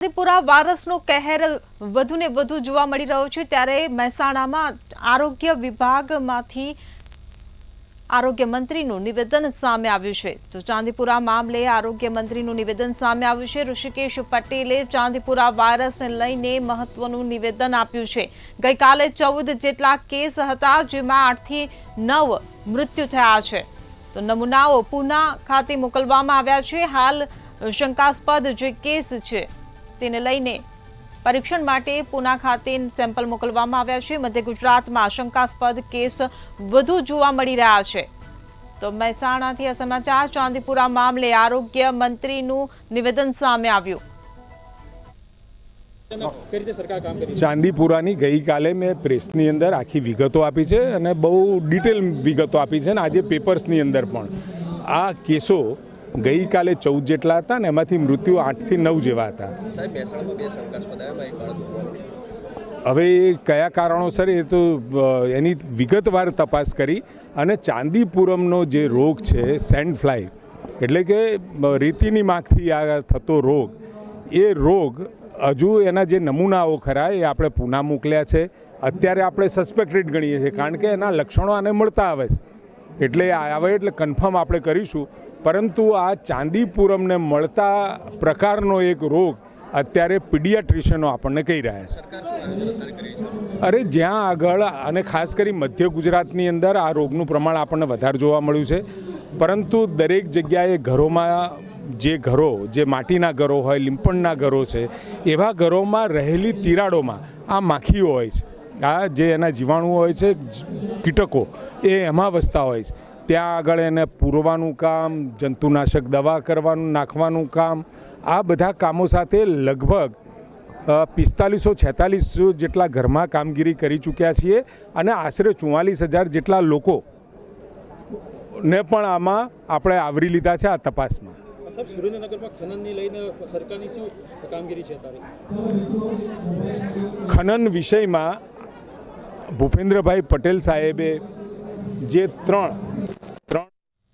ત્રિપુરા વાયરસનો કહેર વધુને વધુ જોવા મળી રહ્યો છે ત્યારે મહેસાણામાં આરોગ્ય વિભાગમાંથી આરોગ્ય મંત્રીનું નિવેદન સામે આવ્યું છે તો ચાંદીપુરા મામલે આરોગ્ય મંત્રીનું નિવેદન સામે આવ્યું છે। ઋષિકેશ પટેલે ચાંદીપુરા વાયરસને લઈને મહત્વનું નિવેદન આપ્યું છે। ગઈકાલે 14 જેટલા કેસ હતા જેમાં 8 થી 9 મૃત્યુ થયા છે તો નમૂનાઓ પુના ખાતે મોકલવામાં આવ્યા છે। હાલ શંકાસ્પદ જે કેસ છે તેને લઈને પરીક્ષણ માટે પુના ખાતે સેમ્પલ મોકલવામાં આવ્યા છે। મધ્ય ગુજરાતમાં શંકાસ્પદ કેસ વધુ જોવા મળી રહ્યા છે તો મહેસાણાથી આ સમાચાર। ચાંદીપુરા મામલે આરોગ્ય મંત્રીનું નિવેદન સામે આવ્યું। ચાંદીપુરાની ગઈકાલે મેં પ્રેસની અંદર આખી વિગતો આપી છે અને બહુ ડિટેલ વિગતો આપી છે અને આજે પેપર્સની અંદર પણ આ કેસો ગઈકાલે 14 જેટલા હતા ને એમાંથી મૃત્યુ 8 થી 9 જેવા હતા। હવે કયા કારણોસર એ તો એની વિગતવાર તપાસ કરી અને ચાંદીપુરમનો જે રોગ છે સેન્ડ ફ્લાય એટલે કે રેતીની માખથી આ થતો રોગ એ રોગ હજુ એના જે નમૂનાઓ ખરા એ આપણે પુના મોકલ્યા છે। અત્યારે આપણે સસ્પેક્ટેડ ગણીએ છીએ કારણ કે એના લક્ષણો આને મળતા આવે છે એટલે આવે એટલે કન્ફર્મ આપણે કરીશું। પરંતુ આ ચાંદીપુરમને મળતા પ્રકારનો એક રોગ અત્યારે પીડિયાટ્રિશિયનો આપણને કહી રહ્યા છે। અરે જ્યાં આગળ અને ખાસ કરી મધ્ય ગુજરાતની અંદર આ રોગનું પ્રમાણ આપણને વધારે જોવા મળ્યું છે પરંતુ દરેક જગ્યાએ ઘરોમાં જે માટીના ઘરો હોય લીંપણના ઘરો છે એવા ઘરોમાં રહેલી તિરાડોમાં આ માખીઓ હોય છે। આ જે એના જીવાણુઓ હોય છે કીટકો એ એમાં વસતા હોય છે। ત્યાં આગળ એને પૂરવાનું કામ જંતુનાશક દવા કરવાનું નાખવાનું કામ આ બધા કામો સાથે લગભગ 4546 જેટલા ઘરમાં કામગીરી કરી ચૂક્યા છીએ અને આશરે 44,000 જેટલા લોકોને પણ આમાં આપણે આવરી લીધા છે આ તપાસમાં। સુરેન્દ્રનગરમાં ખનનની લઈને સરકારની શું કામગીરી છે તારી? ખનન વિષયમાં ભૂપેન્દ્રભાઈ પટેલ સાહેબે જે 3